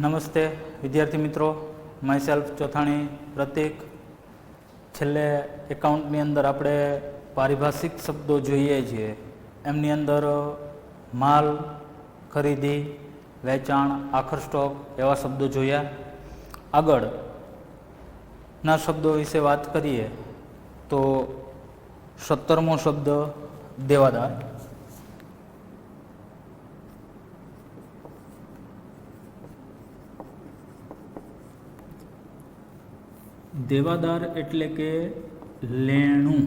નમસ્તે વિદ્યાર્થી મિત્રો, માય સેલ્ફ ચોથાણી પ્રતીક. છેલ્લે એકાઉન્ટની અંદર આપણે પારિભાષિક શબ્દો જોઈએ છીએ. એમની અંદર માલ, ખરીદી, વેચાણ, આખર સ્ટોક એવા શબ્દો જોયા. આગળના શબ્દો વિશે વાત કરીએ તો 17મો શબ્દ દેવાદાર. દેવાદાર એટલે કે લેણું.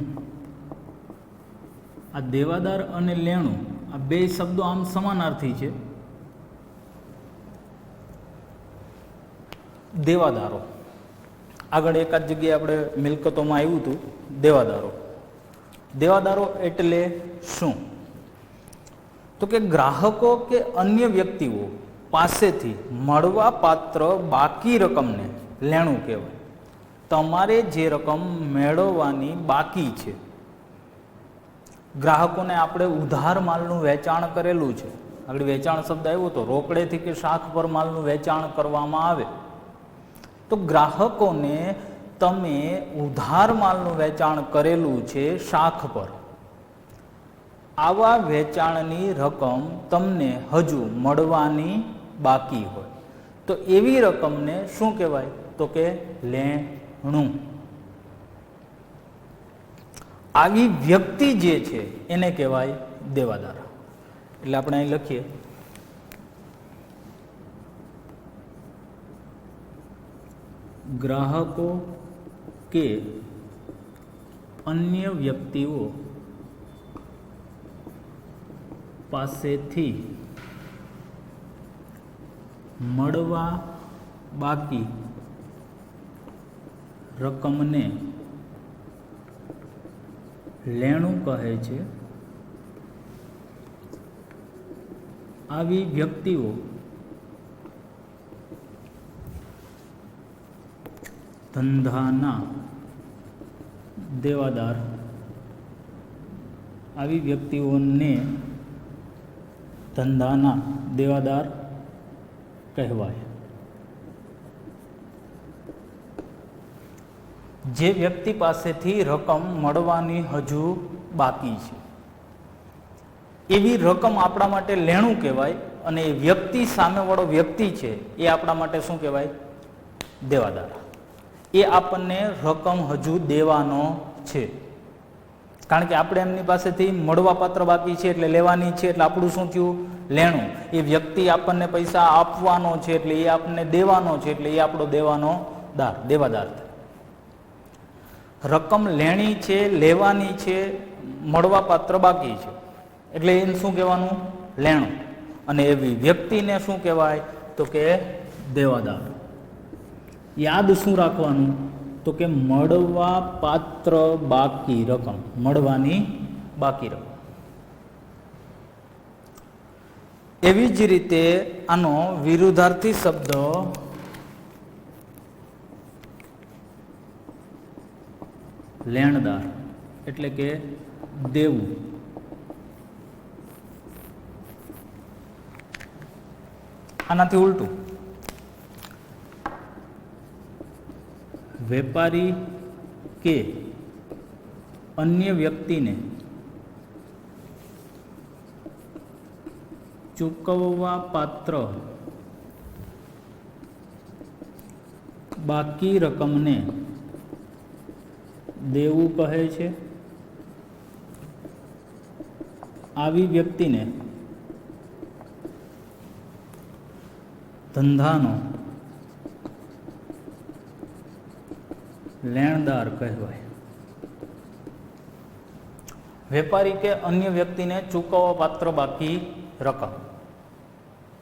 આ દેવાદાર અને લેણું આ બે શબ્દો આમ સમાનાર્થી છે. દેવાદારો આગળ એકાદ જગ્યાએ આપણે મિલકતોમાં આવ્યું હતું. દેવાદારો એટલે શું? તો કે ગ્રાહકો કે અન્ય વ્યક્તિઓ પાસેથી મળવા પાત્ર બાકી રકમને લેણું કહેવાય. તમારે જે રકમ મેળવવાની બાકી છે. ગ્રાહકોને આપણે ઉધાર માલનું વેચાણ કરેલું છે. આગળ વેચાણ શબ્દ આવ્યો તો રોકડેથી કે શાખ પર માલનું વેચાણ કરવામાં આવે તો ગ્રાહકોને તમે ઉધાર માલનું વેચાણ કરેલું છે શાખ પર. આવા વેચાણની રકમ તમને હજુ મળવાની બાકી હોય તો એવી રકમને શું કહેવાય? તો કે લેણું. આવી વ્યક્તિ જે છે એને કહેવાય દેવાદાર. એટલે આપણે અહીં લખીએ ગ્રાહકો કે અન્ય વ્યક્તિઓ પાસેથી મળવા બાકી રકમને લેણું કહે છે. આવી વ્યક્તિઓ ધંધાના દેવાદાર. આવી વ્યક્તિઓને ધંધાના દેવાદાર કહેવાય. જે વ્યક્તિ પાસેથી રકમ મળવાની હજુ બાકી છે એવી રકમ આપણા માટે લેણું કહેવાય. અને એ વ્યક્તિ સામેવાળો વ્યક્તિ છે એ આપણા માટે શું કહેવાય? દેવાદાર. એ આપણને રકમ હજુ દેવાનો છે. કારણ કે આપણે એમની પાસેથી મળવા પાત્ર બાકી છે એટલે લેવાની છે. એટલે આપણું શું થયું? લેણું. એ વ્યક્તિ આપણને પૈસા આપવાનો છે એટલે એ આપણને દેવાનો છે. એટલે એ આપણો દેવાદાર. રકમ લેણી છે, લેવાની છે, મળવા પાત્ર બાકી છે એટલે એને શું કહેવાનું? લેણું. અને એવી વ્યક્તિને શું કહેવાય? તો કે દેવાદાર. યાદ શું રાખવાનું? તો કે મળવા પાત્ર બાકી રકમ, મળવાની બાકી રકમ. એવી જ રીતે આનો વિરુદ્ધાર્થી શબ્દ લેણદાર એટલે કે દેવું. આનાથી ઉલટું, વેપારી કે અન્ય વ્યક્તિને ચૂકવવા પાત્ર બાકી રકમને દેવું કહે છે. આવી વ્યક્તિને ધંધાનો લેણદાર કહેવાય. વેપારી કે અન્ય વ્યક્તિને ચૂકવવા પાત્ર બાકી રકમ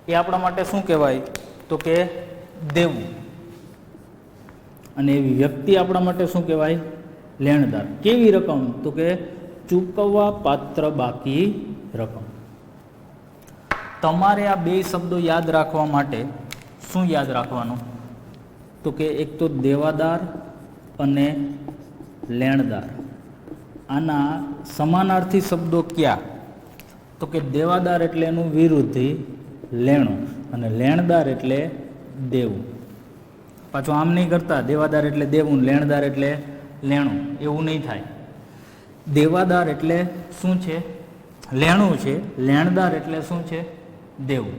એ આપણા માટે શું કહેવાય? તો કે દેવું. અને એવી વ્યક્તિ આપણા માટે શું કહેવાય? લેણદાર. કેવી રકમ? તો કે ચૂકવવા પાત્ર બાકી રકમ. તમારે આ બે શબ્દો યાદ રાખવા માટે શું યાદ રાખવાનું? તો કે એક તો દેવાદાર અને લેણદાર. આના સમાનાર્થી શબ્દો ક્યાં? તો કે દેવાદાર એટલે એનું વિરુદ્ધી લેણું અને લેણદાર એટલે દેવું. પાછું આમ નહીં કરતા, દેવાદાર એટલે દેવું, લેણદાર એટલે લેણું, એવું નહીં થાય. દેવાદાર એટલે શું છે? લેણું છે. લેણદાર એટલે શું છે? દેવું.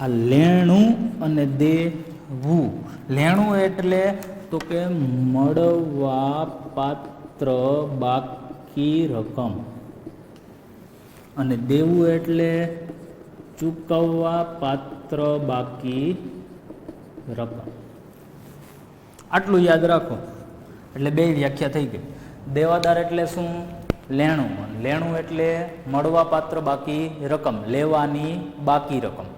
આ લેણું અને દેવું. લેણું એટલે તો કે મળવા પાત્ર બાકી રકમ, અને દેવું એટલે ચૂકવવા પાત્ર બાકી રકમ. આટલું યાદ રાખો એટલે બે વ્યાખ્યા થઈ ગઈ. દેવાદાર એટલે શું? લેણું. લેણું એટલે મળવા પાત્ર બાકી રકમ, લેવાની બાકી રકમ,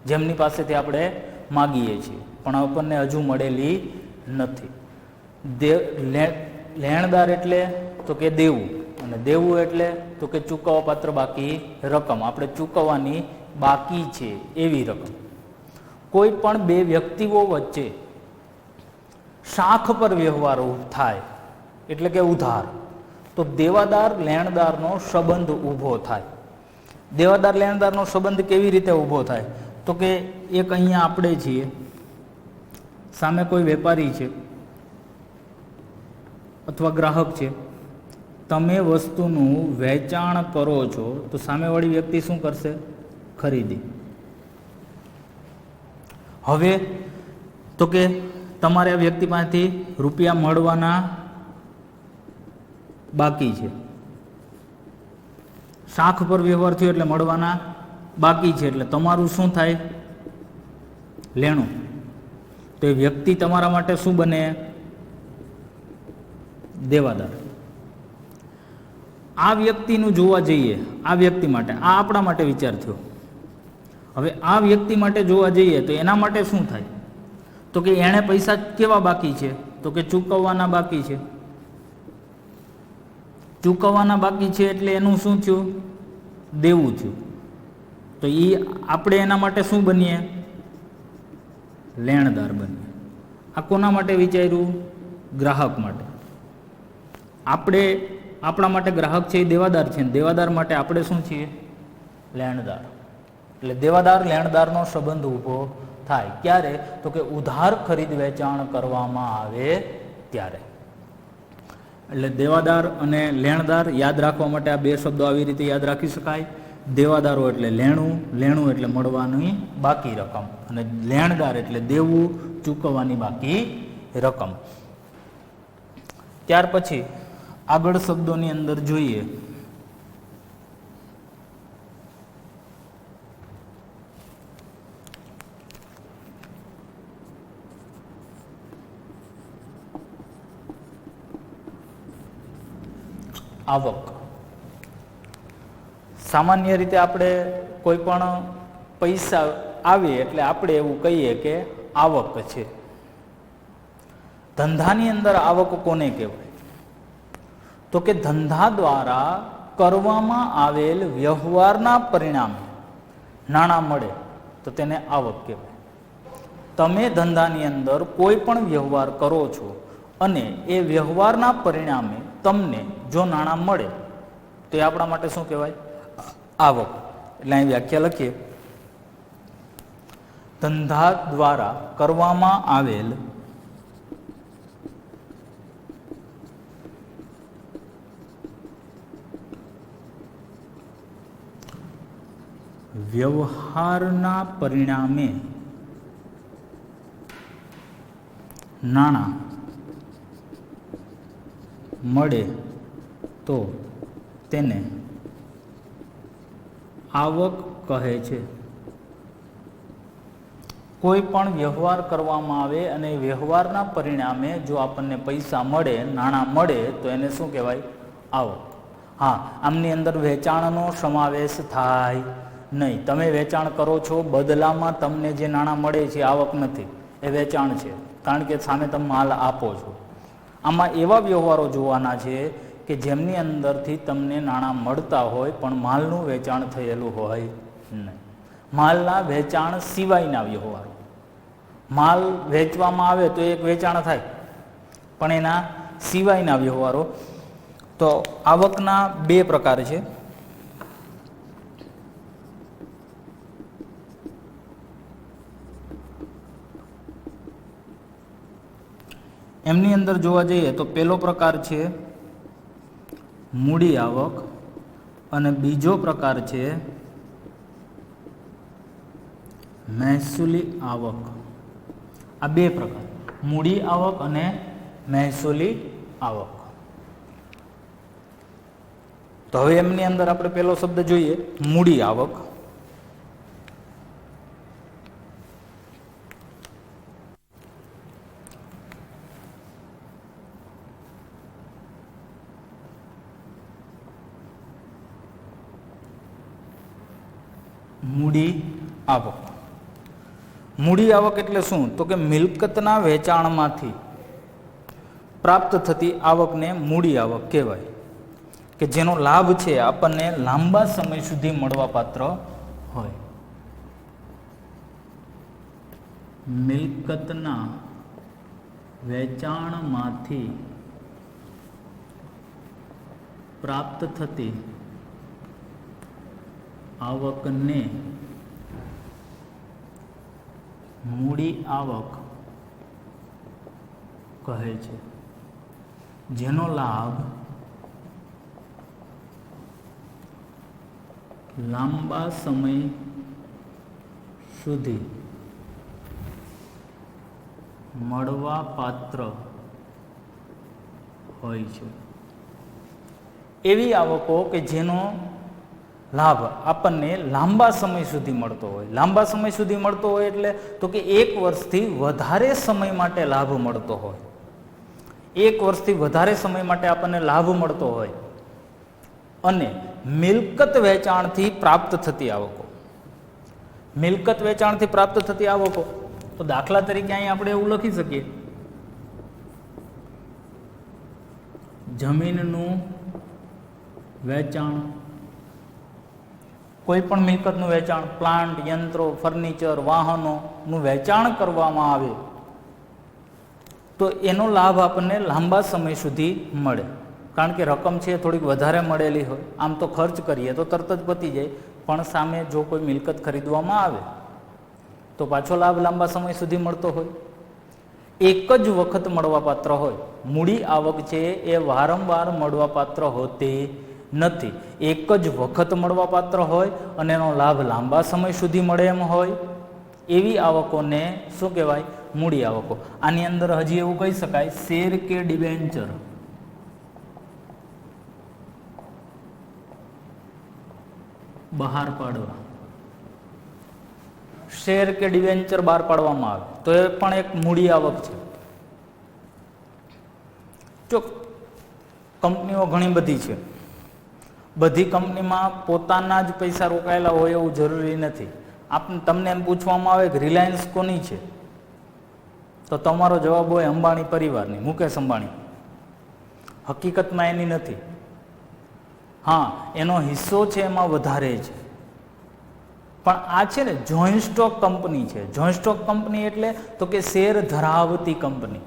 જેમની પાસેથી આપણે માગીએ છીએ પણ આપણને હજુ મળેલી નથી. લેણદાર એટલે તો કે દેવું, અને દેવું એટલે તો કે ચૂકવવા પાત્ર બાકી રકમ, આપણે ચૂકવવાની બાકી છે એવી રકમ. કોઈ પણ બે વ્યક્તિઓ વચ્ચે શાખ પર વ્યવહાર થાય એટલે કે ઉધાર, તો દેવાદાર લેણદારનો સંબંધ ઊભો થાય. દેવાદાર લેણદારનો સંબંધ કેવી રીતે ઊભો થાય? તો કે એક અહીંયા આપણે છીએ, સામે કોઈ વેપારી છે અથવા ગ્રાહક છે. તમે વસ્તુનું વેચાણ કરો છો તો સામેવાળી વ્યક્તિ શું કરશે? ખરીદી. હવે તો કે તમારે આ વ્યક્તિ પાસેથી રૂપિયા મળવાના બાકી છે. શાખ પર વ્યવહાર થયો એટલે મળવાના બાકી છે, એટલે તમારું શું થાય? લેણું. તો એ વ્યક્તિ તમારા માટે શું બને? દેવાદાર. આ વ્યક્તિનું જોવા જઈએ, આ વ્યક્તિ માટે, આ આપણા માટે વિચાર થયો. હવે આ વ્યક્તિ માટે જોવા જઈએ તો એના માટે શું થાય? તો કે એણે પૈસા કેવા બાકી છે? તો કે ચૂકવવાના બાકી છે. ચૂકવવાના બાકી છે એટલે એનું શું થયું? દેવું થયું. તો એ આપણે એના માટે શું બનીએ? લેણદાર બનીએ. આ કોના માટે વિચાર્યું? ગ્રાહક માટે. આપણે આપણા માટે ગ્રાહક છે એ દેવાદાર છે, ને દેવાદાર માટે આપણે શું છીએ? લેણદાર. એટલે દેવાદાર લેણદારનો સંબંધ ઊભો થાય ક્યારે? તો કે ઉધાર ખરીદ વેચાણ કરવામાં આવે ત્યારે. એટલે દેવાદાર અને લેણદાર યાદ રાખવા માટે આ બે શબ્દો આવી રીતે યાદ રાખી શકાય. દેવાદારો એટલે લેણું, લેણું એટલે મળવાની બાકી રકમ, અને લેણદાર એટલે દેવું, ચૂકવવાની બાકી રકમ. ત્યાર પછી આગળ શબ્દોની અંદર જોઈએ. આવક. સામાન્ય રીતે આપણે કોઈ પણ પૈસા આવે એટલે આપણે એવું કહીએ કે આવક છે. ધંધાની અંદર આવક કોને કહેવાય? તો કે ધંધા દ્વારા કરવામાં આવેલ વ્યવહારના પરિણામે નાણાં મળે તો તેને આવક કહેવાય. તમે ધંધાની અંદર કોઈ પણ વ્યવહાર કરો છો અને એ વ્યવહારના પરિણામે તમને જો નાણાં મળે તો એ આપણા માટે શું કહેવાય? આવક. એટલે અહીં વ્યાખ્યા લખીએ. ધંધા દ્વારા કરવામાં આવેલ વ્યવહારના પરિણામે નાણાં મળે તો તેને આવક કહે છે. કોઈ પણ વ્યવહાર કરવામાં આવે અને વ્યવહારના પરિણામે જો આપણને પૈસા મળે, નાણાં મળે તો એને શું કહેવાય? આવક. હા, આમની અંદર વેચાણનો સમાવેશ થાય નહીં. તમે વેચાણ કરો છો, બદલામાં તમને જે નાણાં મળે છે આવક નથી, એ વેચાણ છે, કારણ કે સામે તમે માલ આપો છો. આમાં એવા વ્યવહારો જોવાના છે કે જેમની અંદરથી તમને નાણાં મળતા હોય પણ માલનું વેચાણ થયેલું હોય નહીં. માલના વેચાણ સિવાયના વ્યવહારો. માલ વેચવામાં આવે તો એક વેચાણ થાય, પણ એના સિવાયના વ્યવહારો. તો આવકના બે પ્રકાર છે. એમની અંદર જોવા જઈએ તો પહેલો પ્રકાર છે મૂડી આવક અને બીજો પ્રકાર છે મહેસૂલી આવક. આ બે પ્રકાર, મૂડી આવક અને મહેસૂલી આવક. તો હવે એમની અંદર આપણે પહેલો શબ્દ જોઈએ, મૂડી આવક. મૂડી આવક. મૂડી આવક એટલે શું? તો કે મિલકતના વેચાણમાંથી પ્રાપ્ત થતી આવકને મૂડી આવક કહેવાય, કે જેનો લાભ છે આપણને લાંબા સમય સુધી મળવા પાત્ર હોય. મિલકતના વેચાણમાંથી પ્રાપ્ત થતી આવકને મૂડી આવક કહે છે, જેનો લાભ લાંબા સમય સુધી મળવા પાત્ર હોય છે. એવી આવકો કે જેનો લાભ આપણને લાંબા સમય સુધી મળતો હોય. લાંબા સમય સુધી મળતો હોય એટલે તો કે 1 વર્ષથી વધારે સમય માટે લાભ મળતો હોય. 1 વર્ષથી વધારે સમય માટે આપણને લાભ મળતો હોય. અને મિલકત વેચાણથી પ્રાપ્ત થતી આવકો. મિલકત વેચાણથી પ્રાપ્ત થતી આવકો, તો દાખલા તરીકે અહીં આપણે એવું લખી શકીએ, જમીનનું વેચાણ, કોઈ પણ મિલકતનું વેચાણ, પ્લાન્ટ, યંત્રો, ફર્નિચર, વાહનોનું વેચાણ કરવામાં આવે તો એનો લાભ આપણને લાંબા સમય સુધી મળે. કારણ કે રકમ છે થોડીક વધારે મળેલી હોય. આમ તો ખર્ચ કરીએ તો તરત જ પતી જાય, પણ સામે જો કોઈ મિલકત ખરીદવામાં આવે તો પાછો લાભ લાંબા સમય સુધી મળતો હોય. એક જ વખત મળવાપાત્ર હોય. મૂડી આવક છે એ વારંવાર મળવાપાત્ર હોતી નથી. એક જ વખત મળવાપાત્ર હોય અને એનો લાભ લાંબા સમય સુધી મળે એમ હોય, એવી આવકોને શું કહેવાય? મૂડી આવકો. આની અંદર હજી એવું કહી શકાય, શેર કે ડિબેન્ચર. બહાર પાડવા, શેર કે ડિબેન્ચર બહાર પાડવામાં આવે તો એ પણ એક મૂડી આવક છે. જો કંપનીઓ ઘણી બધી છે, બધી કંપનીમાં પોતાના જ પૈસા રોકાયેલા હોય એવું જરૂરી નથી. તમને એમ પૂછવામાં આવે કે રિલાયન્સ કોની છે, તો તમારો જવાબ હોય અંબાણી પરિવારની, મુકેશ અંબાણી. હકીકતમાં એની નથી. હા, એનો હિસ્સો છે એમાં વધારે છે, પણ આ છે ને જોઈન્ટ સ્ટોક કંપની છે. જોઈન્ટ સ્ટોક કંપની એટલે તો કે શેર ધરાવતી કંપની.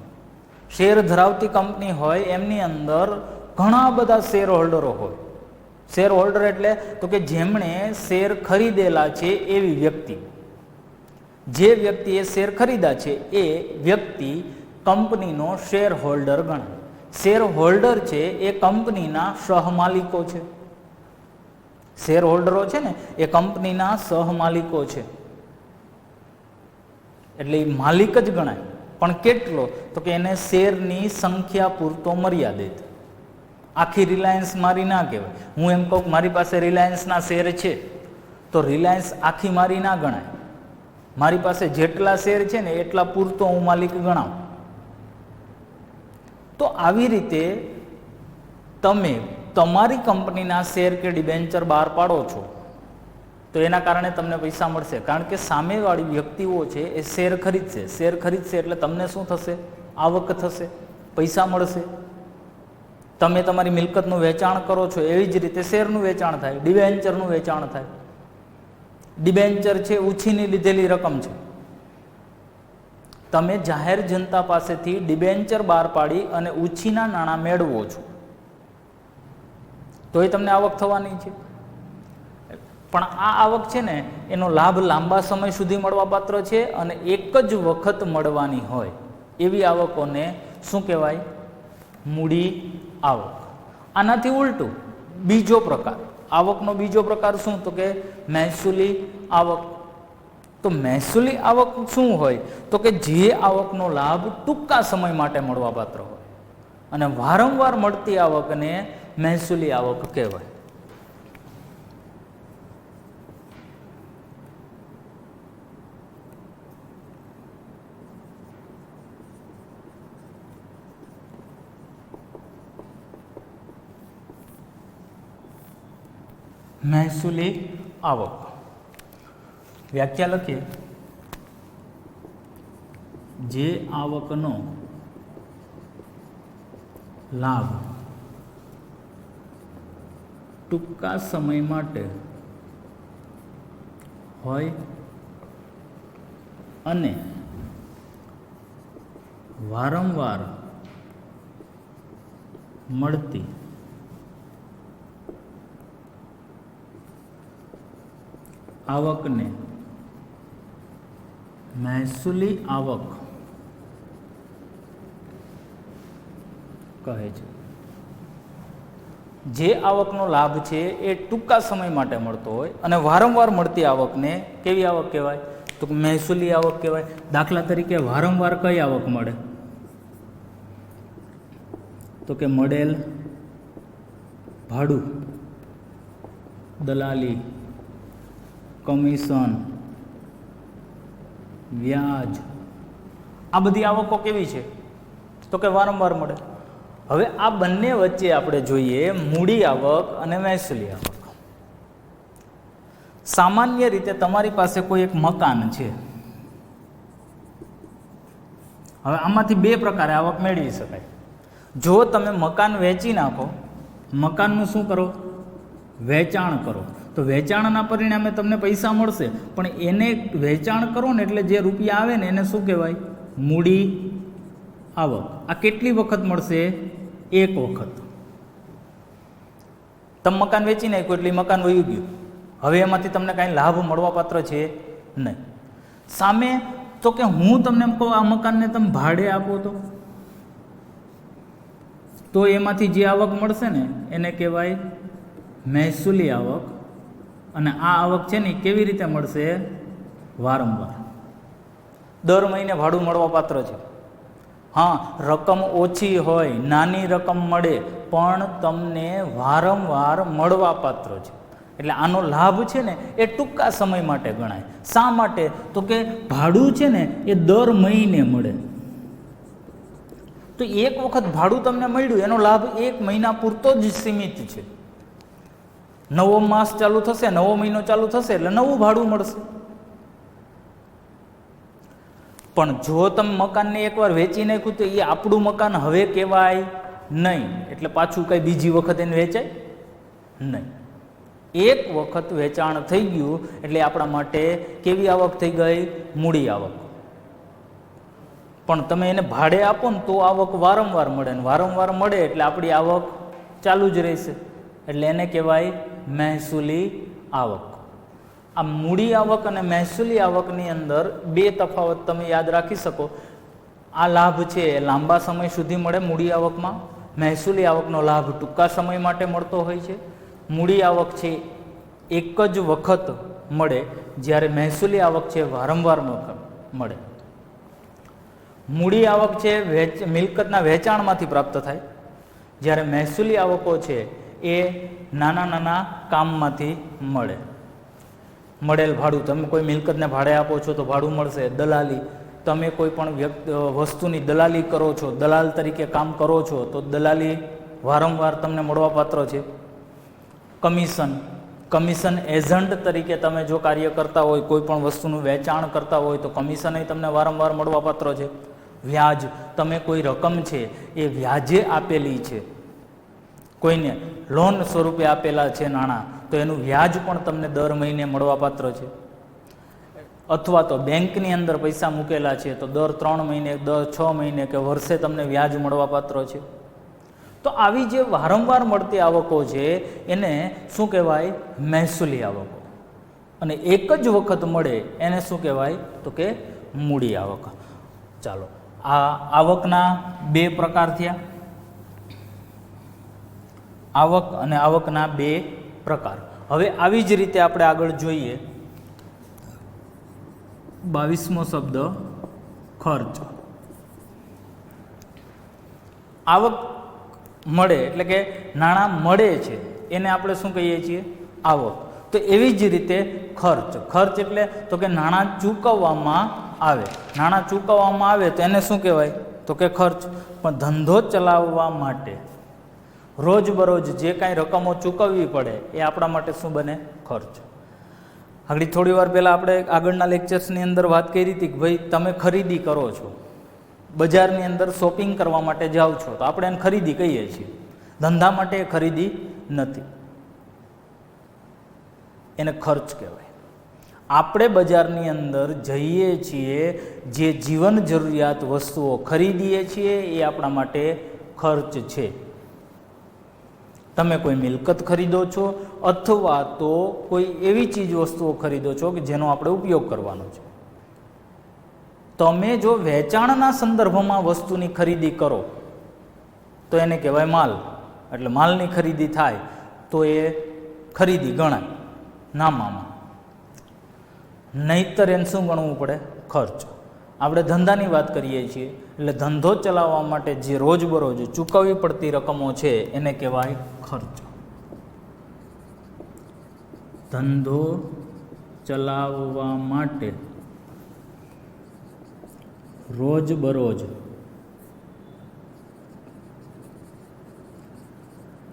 શેર ધરાવતી કંપની હોય એમની અંદર ઘણા બધા શેર હોલ્ડરો હોય. શેર હોલ્ડર એટલે તો કે જેમણે શેર ખરીદેલા છે એવી વ્યક્તિ. જે વ્યક્તિએ શેર ખરીદા છે એ વ્યક્તિ કંપનીનો શેર હોલ્ડર ગણાય. શેર હોલ્ડર છે એ કંપનીના સહમાલિકો છે. શેર હોલ્ડરો છે ને એ કંપનીના સહમાલિકો છે, એટલે એ માલિક જ ગણાય. પણ કેટલો? તો કે એને શેરની સંખ્યા પૂરતો મર્યાદિત. આખી રિલાયન્સ મારી ના કહેવાય. હું એમ કહું મારી પાસે રિલાયન્સના શેર છે તો રિલાયન્સ આખી મારી ના ગણાય. મારી પાસે જેટલા શેર છે ને એટલા પૂરતો હું માલિક ગણાવું. તો આવી રીતે તમે તમારી કંપનીના શેર કે ડિબેન્ચર બહાર પાડો છો તો એના કારણે તમને પૈસા મળશે. કારણ કે સામેવાળી વ્યક્તિઓ છે એ શેર ખરીદશે. શેર ખરીદશે એટલે તમને શું થશે? આવક થશે, પૈસા મળશે. તમે તમારી મિલકતનું વેચાણ કરો છો એવી જ રીતે શેરનું વેચાણ થાય, ડિબેન્ચરનું વેચાણ થાય. ડિબેન્ચર છે ઉછીની લીધેલી રકમ છે. તમે જાહેર જનતા પાસેથી ડિબેન્ચર બહાર પાડી અને ઉછીના નાણાં મેળવો છો તો એ તમને આવક થવાની છે. પણ આ આવક છે ને એનો લાભ લાંબા સમય સુધી મળવા પાત્ર છે અને એક જ વખત મળવાની હોય એવી આવકોને શું કહેવાય? મૂડી આવક. આનાથી ઉલટું બીજો પ્રકાર, આવકનો બીજો પ્રકાર શું? તો કે મહેસૂલી આવક. તો મહેસૂલી આવક શું હોય? તો કે જે આવકનો લાભ ટૂંકા સમય માટે મળવાપાત્ર હોય અને વારંવાર મળતી આવકને મહેસૂલી આવક કહેવાય. મહેસૂલી આવક વ્યાખ્યા લખીએ. જે આવકનો લાભ ટૂંકા સમય માટે હોય અને વારંવાર મળતી આવકને મહેસૂલી આવક કહે છે. જે આવકનો લાભ છે એ ટૂંકા સમય માટે મળતો હોય અને વારંવાર મળતી આવકને કેવી આવક કહેવાય? તો મહેસૂલી આવક કહેવાય. દાખલા તરીકે વારંવાર કઈ આવક મળે? તો કે મળેલ ભાડું, દલાલી, કમિશન, વ્યાજ, આ બધી આવકો કેવી છે? તો કે વારંવાર મળે. હવે આ બંને વચ્ચે આપણે જોઈએ મૂડી આવક અને મહેસૂલી આવક. સામાન્ય રીતે તમારી પાસે કોઈ એક મકાન છે. હવે આમાંથી બે પ્રકારે આવક મેળવી શકાય. જો તમે મકાન વેચી નાખો, મકાનનું શું કરો? વેચાણ કરો, તો વેચાણના પરિણામે તમને પૈસા મળશે, પણ એને વેચાણ કરો ને એટલે જે રૂપિયા આવે ને એને શું કહેવાય? મૂડી આવક. આ કેટલી વખત મળશે? એક વખત. તમે મકાન વેચી નાખ્યું એટલે મકાન વયું ગયું, હવે એમાંથી તમને કાંઈ લાભ મળવાપાત્ર છે નહીં. સામે તો કે હું તમને એમ કહું આ મકાનને તમે ભાડે આપો તો એમાંથી જે આવક મળશે ને એને કહેવાય મહેસૂલી આવક. અને આ આવક છે ને કેવી રીતે મળશે? વારંવાર. દર મહિને ભાડું મળવાપાત્ર છે. હા, રકમ ઓછી હોય, નાની રકમ મળે, પણ તમને વારંવાર મળવાપાત્ર છે. એટલે આનો લાભ છે ને એ ટૂંકા સમય માટે ગણાય. શા માટે? તો કે ભાડું છે ને એ દર મહિને મળે. તો એક વખત ભાડું તમને મળ્યું, એનો લાભ એક મહિના પૂરતો જ સીમિત છે. નવો માસ ચાલુ થશે, નવો મહિનો ચાલુ થશે એટલે નવું ભાડું મળશે. પણ જો તમે મકાનને એકવાર વેચી નાખ્યું તો એ આપણું મકાન હવે કહેવાય નહીં, એટલે પાછું કઈ બીજી વખત એને વેચાય નહીં. એક વખત વેચાણ થઈ ગયું એટલે આપણા માટે કેવી આવક થઈ ગઈ? મૂડી આવક. પણ તમે એને ભાડે આપો ને તો આવક વારંવાર મળે, ને વારંવાર મળે એટલે આપણી આવક ચાલુ જ રહેશે, એટલે એને કહેવાય મહેસૂલી આવક. આ મૂડી આવક અને મહેસૂલી આવકની અંદર બે તફાવત તમે યાદ રાખી શકો. આ લાભ છે એ લાંબા સમય સુધી મળે મૂડી આવકમાં, મહેસૂલી આવકનો લાભ ટૂંકા સમય માટે મળતો હોય છે. મૂડી આવક છે એક જ વખત મળે, જ્યારે મહેસૂલી આવક છે વારંવાર મળે. મૂડી આવક છે મિલકતના વેચાણમાંથી પ્રાપ્ત થાય, જ્યારે મહેસૂલી આવકો છે એ નાના નાના કામમાંથી મળે. મળેલ ભાડું, તમે કોઈ મિલકતને ભાડે આપો છો તો ભાડું મળશે. દલાલી, તમે કોઈ પણ વસ્તુની દલાલી કરો છો, દલાલ તરીકે કામ કરો છો તો દલાલી વારંવાર તમને મળવાપાત્ર છે. કમિશન એજન્ટ તરીકે તમે જો કાર્ય કરતા હોય, કોઈ પણ વસ્તુનું વેચાણ કરતા હોય તો કમિશન તમને વારંવાર મળવાપાત્ર છે. વ્યાજ, તમે કોઈ રકમ છે એ વ્યાજે આપેલી છે, કોઈને લોન સ્વરૂપે આપેલા છે નાણાં, તો એનું વ્યાજ પણ તમને દર મહિને મળવાપાત્ર છે. અથવા તો બેંકની અંદર પૈસા મૂકેલા છે તો દર 3 મહિને, દર 6 મહિને કે વર્ષે તમને વ્યાજ મળવાપાત્ર છે. તો આવી જે વારંવાર મળતી આવકો છે એને શું કહેવાય? મહેસૂલી આવકો. અને એક જ વખત મળે એને શું કહેવાય? તો કે મૂડી આવક. ચાલો આ આવકના બે પ્રકાર થયા, આવક અને આવકના બે પ્રકાર. હવે આવી જ રીતે આપણે આગળ જોઈએ 22મો શબ્દ ખર્ચ. આવક મળે એટલે કે નાણાં મળે છે એને આપણે શું કહીએ છીએ? આવક. તો એવી જ રીતે ખર્ચ. ખર્ચ એટલે તો કે નાણાં ચૂકવવામાં આવે. નાણાં ચૂકવવામાં આવે તો એને શું કહેવાય? તો કે ખર્ચ. પણ ધંધો ચલાવવા માટે રોજબરોજ જે કાંઈ રકમો ચૂકવવી પડે એ આપણા માટે શું બને? ખર્ચ. આગળ થોડી વાર પહેલાં આપણે આગળના લેક્ચર્સની અંદર વાત કરી હતી કે ભાઈ તમે ખરીદી કરો છો, બજારની અંદર શોપિંગ કરવા માટે જાઓ છો તો આપણે એને ખરીદી કહીએ છીએ. ધંધા માટે એ ખરીદી નથી, એને ખર્ચ કહેવાય. આપણે બજારની અંદર જઈએ છીએ, જે જીવન જરૂરિયાત વસ્તુઓ ખરીદીએ છીએ એ આપણા માટે ખર્ચ છે. તમે કોઈ મિલકત ખરીદો છો અથવા તો કોઈ એવી ચીજ વસ્તુઓ ખરીદો છો કે જેનો આપણે ઉપયોગ કરવાનો છે. તમે જો વેચાણના સંદર્ભમાં વસ્તુની ખરીદી કરો તો એને કહેવાય માલ. એટલે માલની ખરીદી થાય તો એ ખરીદી ગણાય નામામાં, નહીંતર એને શું ગણવું પડે? ખર્ચ. આપણે ધંધાની વાત કરીએ છીએ એટલે ધંધો ચલાવવા માટે જે રોજબરોજ ચૂકવવી પડતી રકમો છે એને કહેવાય ખર્ચ. ધંધો ચલાવવા માટે રોજબરોજ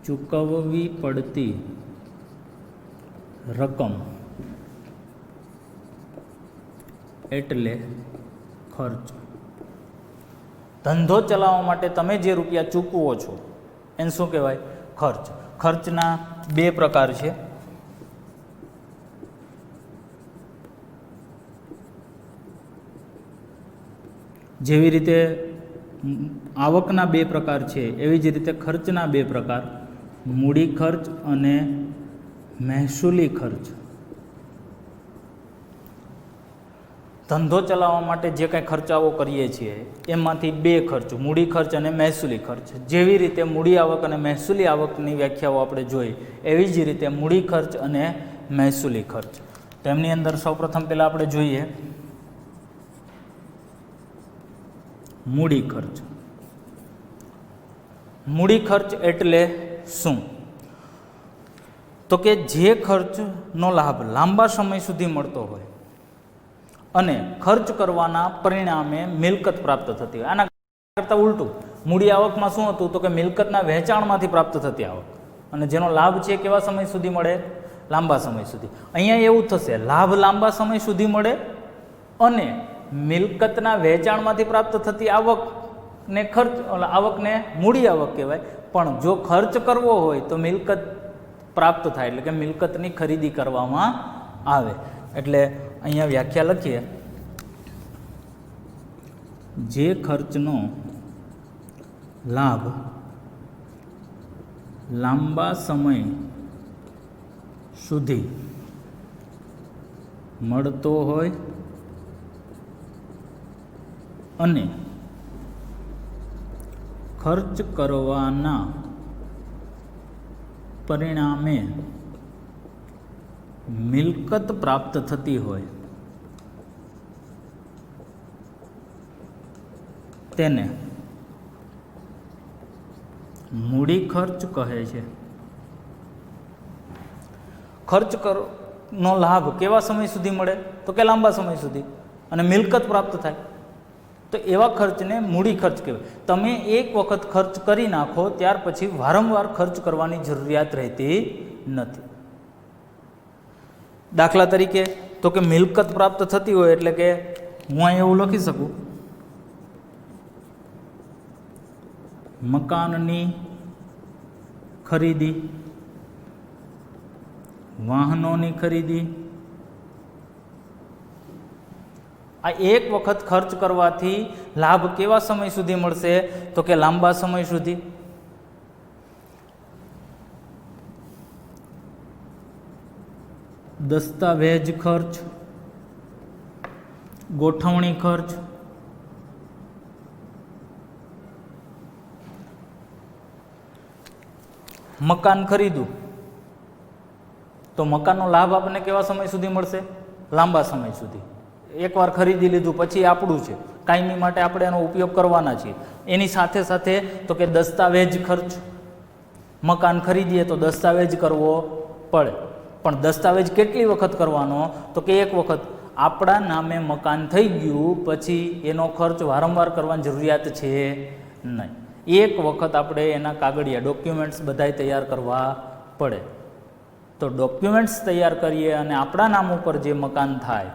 ચૂકવવી પડતી રકમ એટલે ખર્ચ. ધંધો ચલાવવા માટે તમે જે રૂપિયા ચૂકવો છો એને શું કહેવાય? ખર્ચ. ખર્ચના બે પ્રકાર છે. જેવી રીતે આવકના બે પ્રકાર છે એવી જ રીતે ખર્ચના બે પ્રકાર, મૂડી ખર્ચ અને મહેસૂલી ખર્ચ. ધંધો ચલાવવા માટે જે કાંઈ ખર્ચાઓ કરીએ છીએ એમાંથી બે ખર્ચ, મૂડી ખર્ચ અને મહેસૂલી ખર્ચ. જેવી રીતે મૂડી આવક અને મહેસૂલી આવકની વ્યાખ્યાઓ આપણે જોઈ એવી જ રીતે મૂડી ખર્ચ અને મહેસૂલી ખર્ચ. તેમની અંદર સૌપ્રથમ પહેલાં આપણે જોઈએ મૂડી ખર્ચ. મૂડી ખર્ચ એટલે શું? તો કે જે ખર્ચનો લાભ લાંબા સમય સુધી મળતો હોય અને ખર્ચ કરવાના પરિણામે મિલકત પ્રાપ્ત થતી હોય. આના કરતાં ઉલટું, મૂડી આવકમાં શું હતું? તો કે મિલકતના વહેંચાણમાંથી પ્રાપ્ત થતી આવક, અને જેનો લાભ છે કેવા સમય સુધી મળે? લાંબા સમય સુધી. અહીંયા એવું થશે, લાભ લાંબા સમય સુધી મળે અને મિલકતના વહેંચાણમાંથી પ્રાપ્ત થતી આવકને ખર્ચ, આવકને મૂડી આવક કહેવાય. પણ જો ખર્ચ કરવો હોય તો મિલકત પ્રાપ્ત થાય એટલે કે મિલકતની ખરીદી કરવામાં આવે. એટલે અહીંયા વ્યાખ્યા લખીએ, જે ખર્ચનો લાભ લાંબા સમય સુધી મળતો હોય અને ખર્ચ કરવાના પરિણામે મિલકત પ્રાપ્ત થતી હોય તેને મૂડી ખર્ચ કહે છે. ખર્ચ નો લાભ કેવા સમય સુધી મળે? તો કે લાંબા સમય સુધી, અને મિલકત પ્રાપ્ત થાય તો એવા ખર્ચને મૂડી ખર્ચ કહેવાય. તમે એક વખત ખર્ચ કરી નાખો ત્યાર પછી વારંવાર ખર્ચ કરવાની જરૂરિયાત રહેતી નથી. દાખલા તરીકે તો કે મિલકત પ્રાપ્ત થતી હોય એટલે કે હું અહીં એવું લખી શકું, મકાનની ખરીદી, વાહનોની ખરીદી. આ એક વખત ખર્ચ કરવાથી લાભ કેવા સમય સુધી મળશે? તો કે લાંબા સમય સુધી. દસ્તાવેજ ખર્ચ, ગોઠવણી ખર્ચ, મકાન ખરીદું તો મકાનનો લાભ આપણને કેવા સમય સુધી મળશે? લાંબા સમય સુધી. એકવાર ખરીદી લીધું પછી આપણું છે, કાયમી માટે આપણે એનો ઉપયોગ કરવાના છીએ. એની સાથે સાથે તો કે દસ્તાવેજ ખર્ચ, મકાન ખરીદીએ તો દસ્તાવેજ કરવો પડે. પણ દસ્તાવેજ કેટલી વખત કરવાનો? તો કે એક વખત. આપણા નામે મકાન થઈ ગયું પછી એનો ખર્ચ વારંવાર કરવાની જરૂરિયાત છે નહીં. એક વખત આપણે એના કાગળિયા ડોક્યુમેન્ટ્સ બધાય તૈયાર કરવા પડે. તો ડોક્યુમેન્ટ્સ તૈયાર કરીએ અને આપણા નામ ઉપર જે મકાન થાય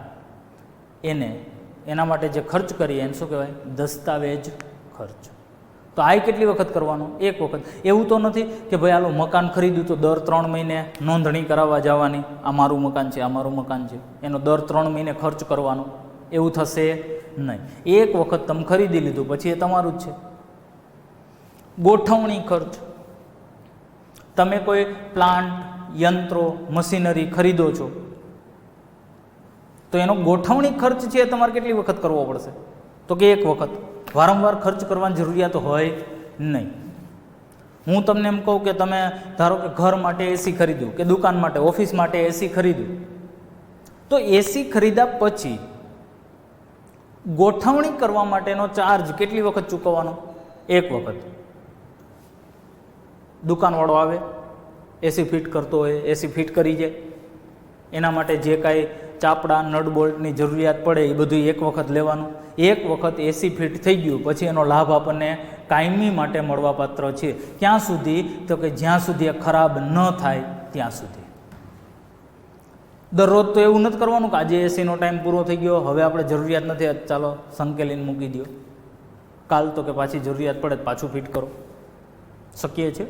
એના માટે જે ખર્ચ કરીએ એને શું કહેવાય? દસ્તાવેજ ખર્ચ. તો આ કેટલી વખત કરવાનો? એક વખત. એવું તો નથી કે ભાઈ હાલો મકાન ખરીદ્યું તો દર 3 મહિને નોંધણી કરાવવા જવાની, આ મારું મકાન છે, આ મારું મકાન છે, એનો દર 3 મહિને ખર્ચ કરવાનો, એવું થશે નહીં. એક વખત તમે ખરીદી લીધું પછી એ તમારું જ છે. ગોઠવણી ખર્ચ. તમે કોઈ પ્લાન્ટ, યંત્રો, મશીનરી ખરીદો છો તો એનો ગોઠવણી ખર્ચ છે એ તમારે કેટલી વખત કરવો પડશે? તો કે એક વખત. વારંવાર ખર્ચ કરવાની જરૂરિયાત હોય નહીં. હું તમને એમ કહું કે તમે ધારો કે ઘર માટે એસી ખરીદ્યું કે દુકાન માટે, ઓફિસ માટે એસી ખરીદ્યું, તો એસી ખરીદ્યા પછી ગોઠવણી કરવા માટેનો ચાર્જ કેટલી વખત ચૂકવવાનો? એક વખત. દુકાનવાળો આવે, એસી ફિટ કરતો હોય, એસી ફિટ કરી જાય, એના માટે જે કાંઈ ચાપડા, નટ બોલ્ટની જરૂરિયાત પડે એ બધું એક વખત લેવાનું. એક વખત એસી ફિટ થઈ ગયું પછી એનો લાભ આપણને કાયમી માટે મળવાપાત્ર છે. ક્યાં સુધી? તો કે જ્યાં સુધી એ ખરાબ ન થાય ત્યાં સુધી. દરરોજ તો એવું નથી કરવાનું કે આજે એસીનો ટાઈમ પૂરો થઈ ગયો, હવે આપણે જરૂરિયાત નથી, ચાલો સંકેલીને મૂકી દો. કાલ તો કે પાછી જરૂરિયાત પડે પાછું ફિટ કરો. શક્ય છે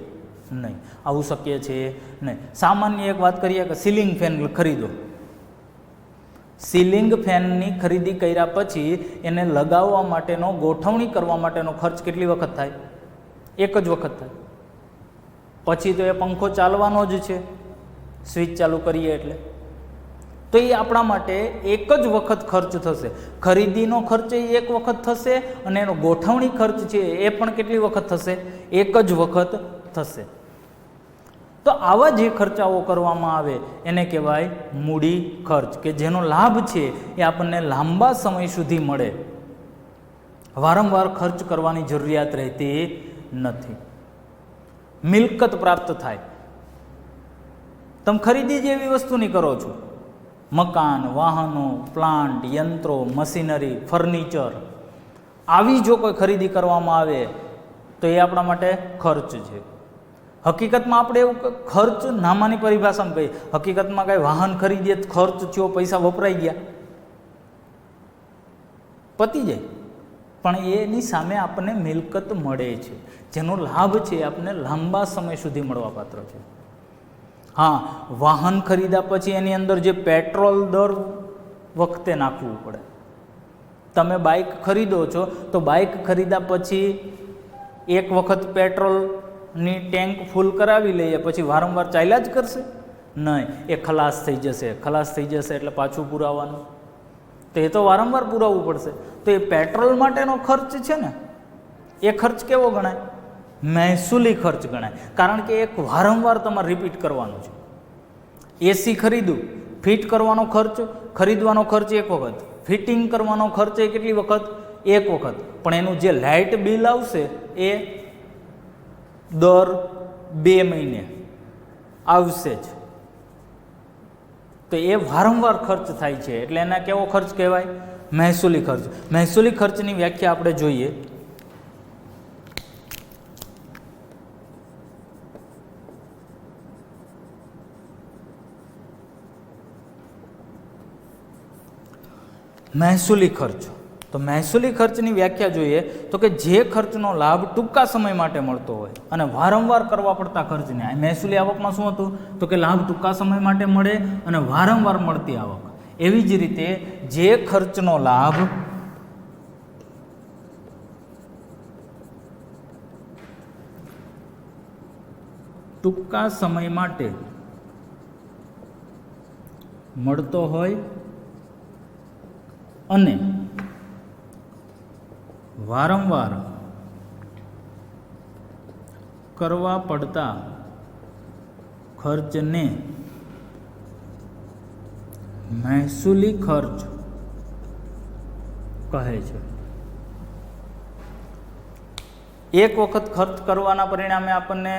નહીં, આવું શક્ય છે નહીં. સામાન્ય એક વાત કરીએ કે સીલિંગ ફેન ખરીદો. સીલિંગ ફેનની ખરીદી કર્યા પછી એને લગાવવા માટેનો, ગોઠવણી કરવા માટેનો ખર્ચ કેટલી વખત થાય? એક જ વખત થાય. પછી તો એ પંખો ચાલવાનો જ છે, સ્વિચ ચાલુ કરીએ એટલે. તો એ આપણા માટે એક જ વખત ખર્ચ થશે. ખરીદીનો ખર્ચ એક વખત થશે અને એનો ગોઠવણી ખર્ચ છે એ પણ કેટલી વખત થશે? એક જ વખત થશે. તો આવા જે ખર્ચાઓ કરવામાં આવે એને કહેવાય મૂડી ખર્ચ, કે જેનો લાભ છે એ આપણને લાંબા સમય સુધી મળે, વારંવાર ખર્ચ કરવાની જરૂરિયાત રહેતી નથી. મિલકત પ્રાપ્ત થાય. તમે ખરીદી જ એવી વસ્તુની કરો છો, મકાન, વાહનો, પ્લાન્ટ, યંત્રો, મશીનરી, ફર્નિચર, આવી જો કોઈ ખરીદી કરવામાં આવે તો એ આપણા માટે ખર્ચ છે. હકીકતમાં આપણે એવું ખર્ચ નામાની પરિભાષામાં કહીએ. હકીકતમાં કાંઈ વાહન ખરીદીએ ખર્ચ થયો, પૈસા વપરાઈ ગયા, પતી જાય, પણ એની સામે આપણને મિલકત મળે છે, જેનો લાભ છે આપણને લાંબા સમય સુધી મળવાપાત્ર છે. હા, વાહન ખરીદ્યા પછી એની અંદર જે પેટ્રોલ દર વખતે નાખવું પડે. તમે બાઇક ખરીદો છો તો બાઇક ખરીદ્યા પછી એક વખત પેટ્રોલની ટેન્ક ફૂલ કરાવી લઈએ પછી વારંવાર ચાલ્યા જ કરશે? નહીં, એ ખલાસ થઈ જશે. ખલાસ થઈ જશે એટલે પાછું પુરાવાનું, તો એ તો વારંવાર પુરાવવું પડશે. તો એ પેટ્રોલ માટેનો ખર્ચ છે ને, એ ખર્ચ કેવો ગણાય? મહેસૂલી ખર્ચ ગણાય. કારણ કે એક વારંવાર તમારે રિપીટ કરવાનું છે. એસી ખરીદું, ફિટ કરવાનો ખર્ચ, ખરીદવાનો ખર્ચ એક વખત, ફિટિંગ કરવાનો ખર્ચ એ કેટલી વખત? એક વખત. પણ એનું જે લાઇટ બિલ આવશે એ દર 2 મહિને આવશે જ. તો એ વારંવાર ખર્ચ થાય છે એટલે એના કેવો ખર્ચ કહેવાય? મહેસૂલી ખર્ચ. મહેસૂલી ખર્ચની વ્યાખ્યા આપણે જોઈએ. મહેસૂલી ખર્ચ. તો મહેસૂલી ખર્ચની વ્યાખ્યા જોઈએ તો કે જે ખર્ચનો લાભ ટૂંકા સમય માટે મળતો હોય અને વારંવાર કરવા પડતા ખર્ચને. મહેસૂલી આવકમાં શું હતું? તો કે લાભ ટૂંકા સમય માટે મળે અને વારંવાર મળતી આવક. એવી જ રીતે જે ખર્ચનો લાભ ટૂંકા સમય માટે મળતો હોય અને વારંવાર કરવા પડતા ખર્ચને મહેસૂલી ખર્ચ કહે છે. એક વખત ખર્ચ કરવાના પરિણામે આપણને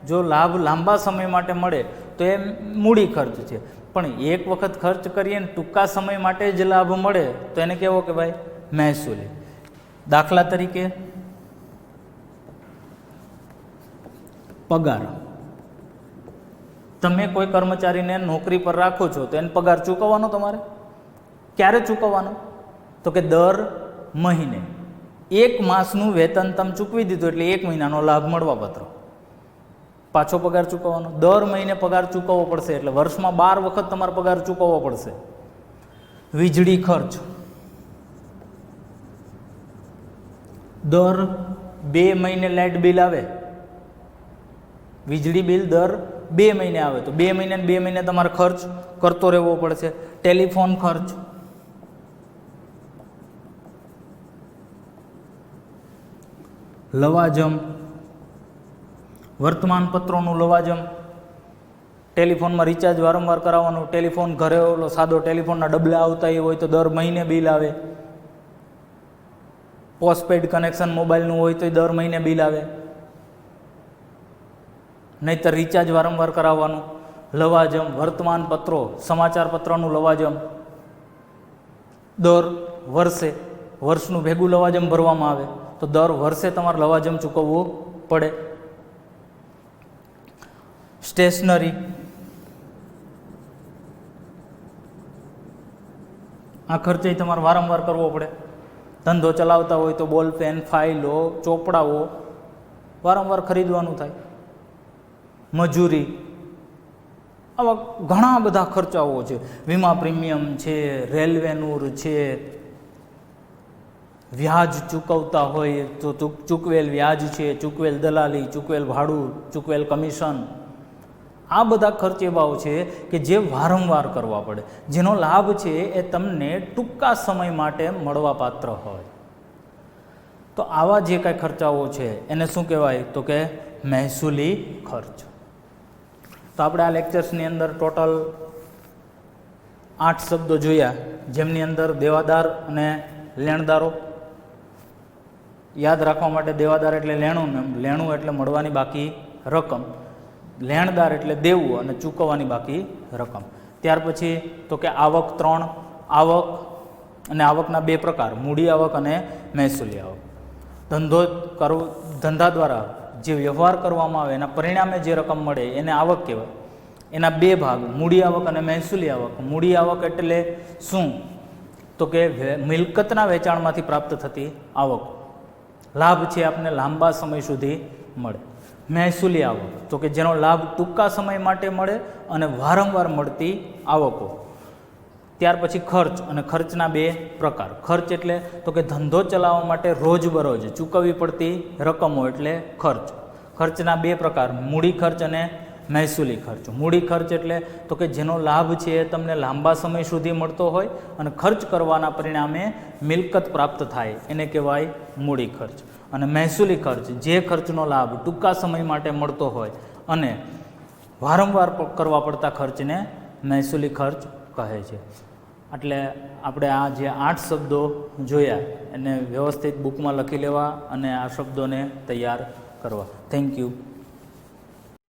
જો લાભ લાંબા સમય માટે મળે તો એ મૂડી ખર્ચ છે, પણ એક વખત ખર્ચ કરીએ ને ટૂંકા સમય માટે જ લાભ મળે તો એને કેવો કહેવાય? મહેસૂલી. દાખલા તરીકે પગાર. તમે કોઈ કર્મચારીને નોકરી પર રાખો છો તો એને પગાર ચૂકવવાનો તમારે. ક્યારે ચૂકવવાનો? તો કે દર મહિને. એક માસનું વેતન તમે ચૂકવી દીધું એટલે એક મહિનાનો લાભ મળવાપાત્ર. પાછો પગાર ચૂકવવાનો. દર મહિને પગાર ચૂકવવો પડશે એટલે વર્ષમાં 12 વખત તમારે પગાર ચૂકવવો પડશે. વીજળી ખર્ચ. દર 2 મહિને લાઇટ બિલ આવે. વીજળી બિલ દર 2 મહિને આવે તો 2 મહિને 2 મહિને તમારે ખર્ચ કરતો રહેવો પડશે. ટેલિફોન ખર્ચ. લવાજમ. વર્તમાનપત્રોનું લવાજમ. ટેલિફોનમાં રિચાર્જ વારંવાર કરાવવાનું. ટેલિફોન ઘરે ઓલો સાદો ટેલિફોનના ડબલા આવતા એ હોય તો દર મહિને બિલ આવે. પોસ્ટપેડ કનેક્શન મોબાઈલનું હોય તો દર મહિને બિલ આવે. નહીંતર રિચાર્જ વારંવાર કરાવવાનું. લવાજમ. વર્તમાનપત્રો, સમાચાર પત્રનું લવાજમ દર વર્ષે વર્ષનું ભેગું લવાજમ ભરવામાં આવે તો દર વર્ષે તમારે લવાજમ ચૂકવવું પડે. સ્ટેશનરી. આ ખર્ચે તમારે વારંવાર કરવો પડે. ધંધો ચલાવતા હોય તો બોલ પેન, ફાઇલો, ચોપડાઓ વારંવાર ખરીદવાનું થાય. મજૂરી. આવા ઘણા બધા ખર્ચાઓ છે. વીમા પ્રીમિયમ છે, રેલવેનું છે, વ્યાજ ચૂકવતા હોય તો ચૂકવેલ વ્યાજ છે, ચૂકવેલ દલાલી, ચૂકવેલ ભાડું, ચૂકવેલ કમિશન. આ બધા ખર્ચ એવા છે કે જે વારંવાર કરવા પડે, જેનો લાભ છે એ તમને ટૂંકા સમય માટે મળવાપાત્ર હોય. તો આવા જે કાંઈ ખર્ચાઓ છે એને શું કહેવાય? તો કે મહેસૂલી ખર્ચ. તો આપણે આ લેક્ચર્સની અંદર ટોટલ 8 શબ્દો જોયા, જેમની અંદર દેવાદાર અને લેણદારો. યાદ રાખવા માટે દેવાદાર એટલે લેણું, લેણું એટલે મળવાની બાકી રકમ, લેણદાર એટલે દેવું અને ચૂકવવાની બાકી રકમ. ત્યાર પછી તો કે આવક 3, આવક અને આવકના 2 પ્રકાર, મૂડી આવક અને મહેસૂલી આવક. ધંધો કરવો, ધંધા દ્વારા જે વ્યવહાર કરવામાં આવે એના પરિણામે જે રકમ મળે એને આવક કહેવાય. એના 2 ભાગ, મૂડી આવક અને મહેસૂલી આવક. મૂડી આવક એટલે શું? તો કે મિલકતના વેચાણમાંથી પ્રાપ્ત થતી આવક. લાભ છે આપને લાંબા સમય સુધી મળે. મહેસૂલી આવક તો કે જેનો લાભ ટૂંકા સમય માટે મળે અને વારંવાર મળતી આવકો. ત્યાર પછી ખર્ચ, અને ખર્ચના 2 પ્રકાર. ખર્ચ એટલે તો કે ધંધો ચલાવવા માટે રોજબરોજ ચૂકવવી પડતી રકમો એટલે ખર્ચ. ખર્ચના 2 પ્રકાર, મૂડી ખર્ચ અને મહેસૂલી ખર્ચ. મૂડી ખર્ચ એટલે તો કે જેનો લાભ છે એ તમને લાંબા સમય સુધી મળતો હોય અને ખર્ચ કરવાના પરિણામે મિલકત પ્રાપ્ત થાય એને કહેવાય મૂડી ખર્ચ. અને મહેસૂલી ખર્ચ જે ખર્ચનો લાભ ટૂંકા સમય માટે મળતો હોય અને વારંવાર કરવા પડતા ખર્ચને મહેસૂલી ખર્ચ કહે છે. એટલે આપણે આ જે 8 શબ્દો જોયા એને વ્યવસ્થિત બુકમાં લખી લેવા અને આ શબ્દોને તૈયાર કરવા. Thank you.